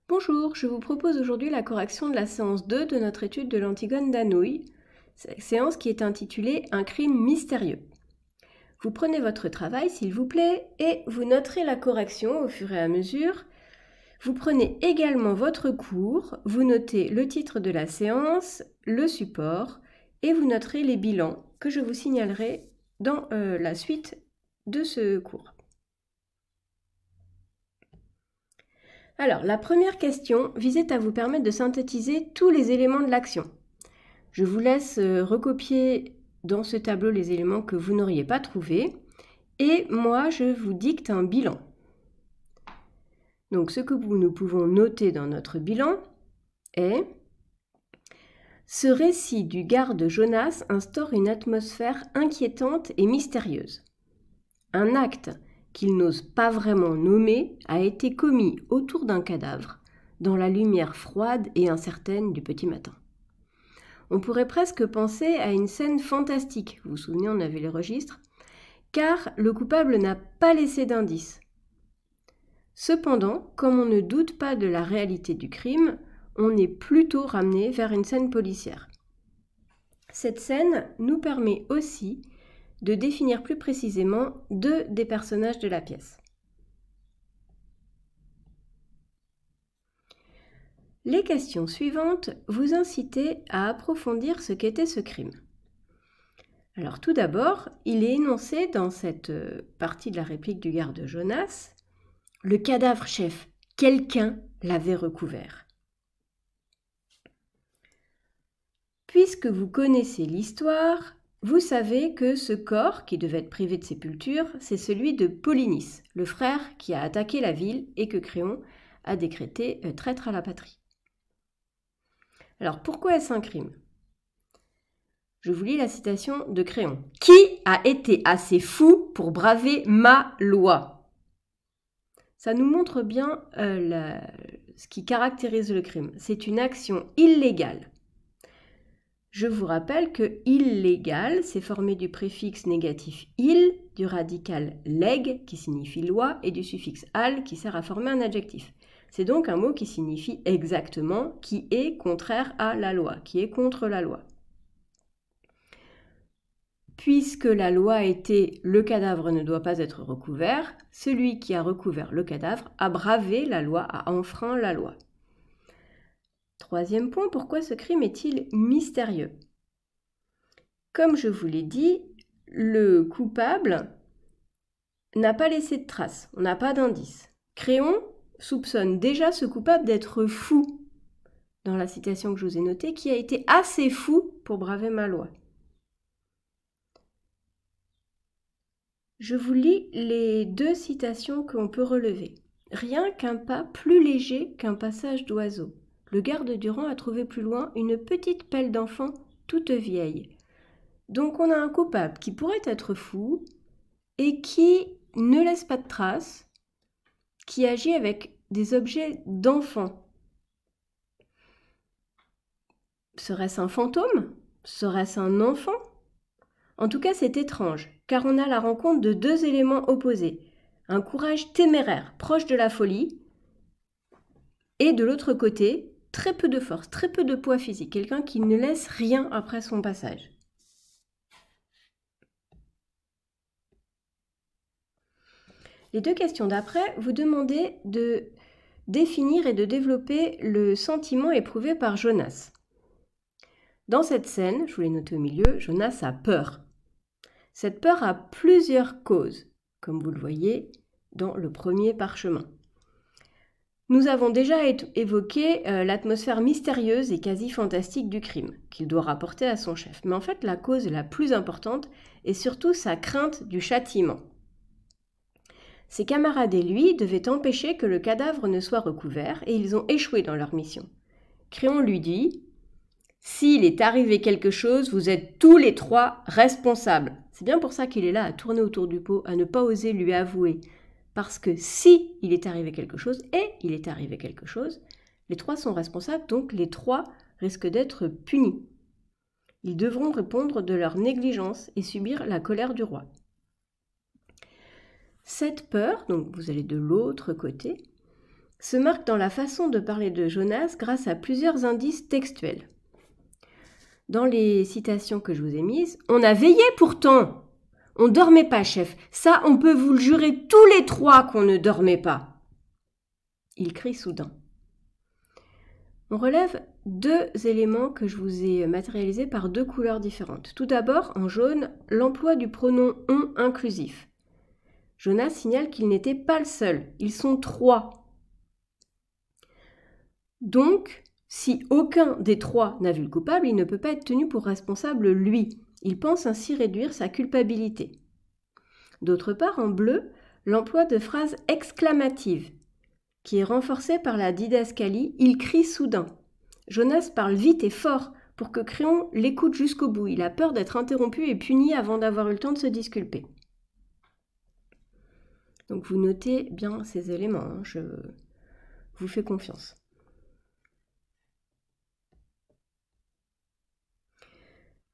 Bonjour, je vous propose aujourd'hui la correction de la séance 2 de notre étude de l'Antigone d'Anouilh, séance qui est intitulée « Un crime mystérieux ». Vous prenez votre travail s'il vous plaît et vous noterez la correction au fur et à mesure. Vous prenez également votre cours, vous notez le titre de la séance, le support et vous noterez les bilans que je vous signalerai dans la suite de ce cours. Alors, la première question visait à vous permettre de synthétiser tous les éléments de l'action. Je vous laisse recopier dans ce tableau les éléments que vous n'auriez pas trouvés et moi, je vous dicte un bilan. Donc, ce que nous pouvons noter dans notre bilan est « Ce récit du garde Jonas instaure une atmosphère inquiétante et mystérieuse. Un acte qu'il n'ose pas vraiment nommer, a été commis autour d'un cadavre, dans la lumière froide et incertaine du petit matin. » On pourrait presque penser à une scène fantastique, vous vous souvenez, on avait les registres, car le coupable n'a pas laissé d'indice. Cependant, comme on ne doute pas de la réalité du crime, on est plutôt ramené vers une scène policière. Cette scène nous permet aussi de définir plus précisément deux des personnages de la pièce. Les questions suivantes vous incitaient à approfondir ce qu'était ce crime. Alors tout d'abord, il est énoncé dans cette partie de la réplique du garde Jonas, « Le cadavre, chef, quelqu'un l'avait recouvert. » Puisque vous connaissez l'histoire, vous savez que ce corps, qui devait être privé de sépulture, c'est celui de Polynice, le frère qui a attaqué la ville et que Créon a décrété traître à la patrie. Alors pourquoi est-ce un crime ? Je vous lis la citation de Créon. « Qui a été assez fou pour braver ma loi ?» Ça nous montre bien ce qui caractérise le crime. C'est une action illégale. Je vous rappelle que illégal, c'est formé du préfixe négatif il, du radical leg, qui signifie loi, et du suffixe al, qui sert à former un adjectif. C'est donc un mot qui signifie exactement qui est contraire à la loi, qui est contre la loi. Puisque la loi était « le cadavre ne doit pas être recouvert », celui qui a recouvert le cadavre a bravé la loi, a enfreint la loi. Troisième point, pourquoi ce crime est-il mystérieux ? Comme je vous l'ai dit, le coupable n'a pas laissé de traces, on n'a pas d'indice. Créon soupçonne déjà ce coupable d'être fou, dans la citation que je vous ai notée, qui a été assez fou pour braver ma loi. Je vous lis les deux citations qu'on peut relever. « Rien qu'un pas plus léger qu'un passage d'oiseau. Le garde Durand a trouvé plus loin une petite pelle d'enfant toute vieille. » Donc on a un coupable qui pourrait être fou et qui ne laisse pas de traces, qui agit avec des objets d'enfant. Serait-ce un fantôme ? Serait-ce un enfant ? En tout cas, c'est étrange, car on a la rencontre de deux éléments opposés. Un courage téméraire, proche de la folie, et de l'autre côté, très peu de force, très peu de poids physique, quelqu'un qui ne laisse rien après son passage. Les deux questions d'après vous demandez de définir et de développer le sentiment éprouvé par Jonas. Dans cette scène, je vous l'ai noté au milieu, Jonas a peur. Cette peur a plusieurs causes, comme vous le voyez dans le premier parchemin. Nous avons déjà évoqué l'atmosphère mystérieuse et quasi fantastique du crime qu'il doit rapporter à son chef. Mais en fait, la cause la plus importante est surtout sa crainte du châtiment. Ses camarades et lui devaient empêcher que le cadavre ne soit recouvert et ils ont échoué dans leur mission. Créon lui dit « S'il est arrivé quelque chose, vous êtes tous les trois responsables. » C'est bien pour ça qu'il est là à tourner autour du pot, à ne pas oser lui avouer. Parce que si il est arrivé quelque chose, et il est arrivé quelque chose, les trois sont responsables, donc les trois risquent d'être punis. Ils devront répondre de leur négligence et subir la colère du roi. Cette peur, donc vous allez de l'autre côté, se marque dans la façon de parler de Jonas grâce à plusieurs indices textuels. Dans les citations que je vous ai mises, « On a veillé pourtant !»« On dormait pas, chef. Ça, on peut vous le jurer tous les trois qu'on ne dormait pas. » Il crie soudain. On relève deux éléments que je vous ai matérialisés par deux couleurs différentes. Tout d'abord, en jaune, l'emploi du pronom « on » inclusif. Jonas signale qu'il n'était pas le seul. Ils sont trois. Donc, si aucun des trois n'a vu le coupable, il ne peut pas être tenu pour responsable lui. Il pense ainsi réduire sa culpabilité. D'autre part, en bleu, l'emploi de phrases exclamatives, qui est renforcé par la didascalie « il crie soudain ». Jonas parle vite et fort pour que Créon l'écoute jusqu'au bout. Il a peur d'être interrompu et puni avant d'avoir eu le temps de se disculper. Donc vous notez bien ces éléments, hein, je vous fais confiance.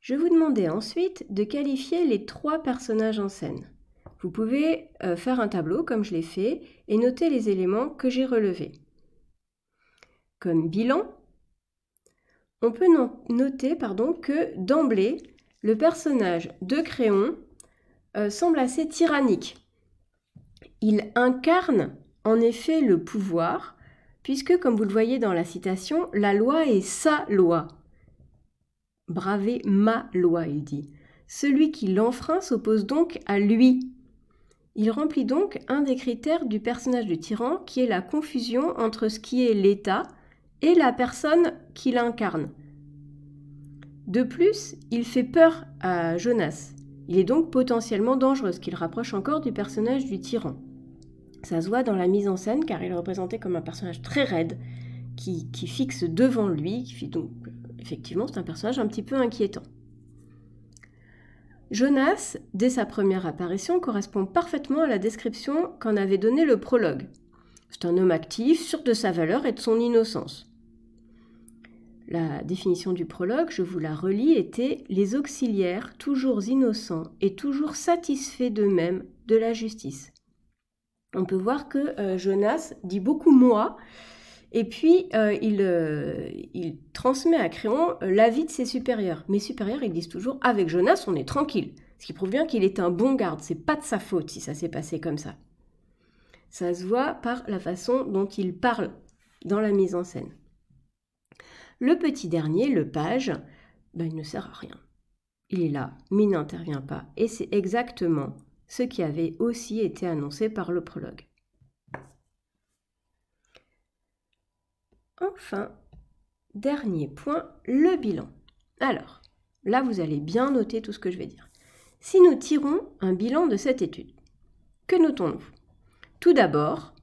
Je vous demandais ensuite de qualifier les trois personnages en scène. Vous pouvez faire un tableau comme je l'ai fait et noter les éléments que j'ai relevés. Comme bilan, on peut noter que d'emblée, le personnage de Créon semble assez tyrannique. Il incarne en effet le pouvoir, puisque, comme vous le voyez dans la citation, la loi est sa loi. Bravez ma loi, il dit. Celui qui l'enfreint s'oppose donc à lui. Il remplit donc un des critères du personnage du tyran, qui est la confusion entre ce qui est l'État et la personne qui l'incarne. De plus, il fait peur à Jonas. Il est donc potentiellement dangereux, ce qui le rapproche encore du personnage du tyran. Ça se voit dans la mise en scène, car il est représenté comme un personnage très raide, qui fixe devant lui, donc effectivement, c'est un personnage un petit peu inquiétant. Jonas, dès sa première apparition, correspond parfaitement à la description qu'en avait donnée le prologue. C'est un homme actif, sûr de sa valeur et de son innocence. La définition du prologue, je vous la relis, était « les auxiliaires, toujours innocents et toujours satisfaits d'eux-mêmes de la justice ». On peut voir que Jonas dit beaucoup « moi », et puis, il transmet à Créon l'avis de ses supérieurs. Mes supérieurs, ils disent toujours « avec Jonas, on est tranquille ». Ce qui prouve bien qu'il est un bon garde. C'est pas de sa faute si ça s'est passé comme ça. Ça se voit par la façon dont il parle dans la mise en scène. Le petit dernier, le page, il ne sert à rien. Il est là, mais il n'intervient pas. Et c'est exactement ce qui avait aussi été annoncé par le prologue. Enfin, dernier point, le bilan. Alors, là, vous allez bien noter tout ce que je vais dire. Si nous tirons un bilan de cette étude, que notons-nous? Tout d'abord,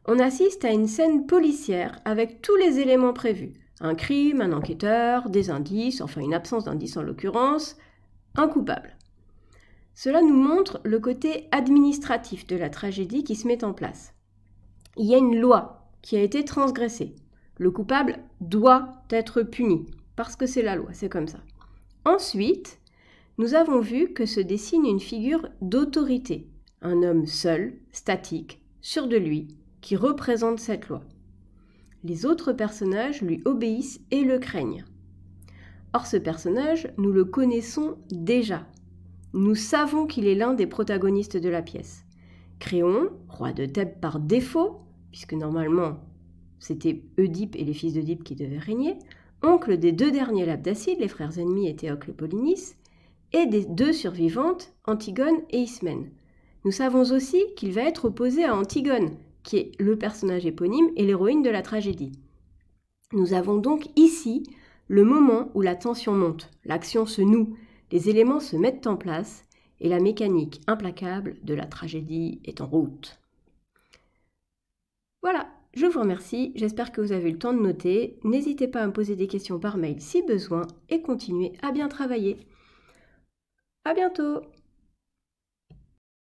on assiste à une scène policière avec tous les éléments prévus. Un crime, un enquêteur, des indices, enfin une absence d'indices en l'occurrence, un coupable. Cela nous montre le côté administratif de la tragédie qui se met en place. Il y a une loi qui a été transgressée. Le coupable doit être puni, parce que c'est la loi, c'est comme ça. Ensuite, nous avons vu que se dessine une figure d'autorité, un homme seul, statique, sûr de lui, qui représente cette loi. Les autres personnages lui obéissent et le craignent. Or, ce personnage, nous le connaissons déjà. Nous savons qu'il est l'un des protagonistes de la pièce. Créon, roi de Thèbes par défaut, puisque normalement, c'était Oedipe et les fils d'Oedipe qui devaient régner, oncle des deux derniers Labdacides, les frères ennemis Théocle et Polynice, et des deux survivantes, Antigone et Ismène. Nous savons aussi qu'il va être opposé à Antigone, qui est le personnage éponyme et l'héroïne de la tragédie. Nous avons donc ici le moment où la tension monte, l'action se noue, les éléments se mettent en place et la mécanique implacable de la tragédie est en route. Voilà, je vous remercie, j'espère que vous avez eu le temps de noter. N'hésitez pas à me poser des questions par mail si besoin et continuez à bien travailler. À bientôt!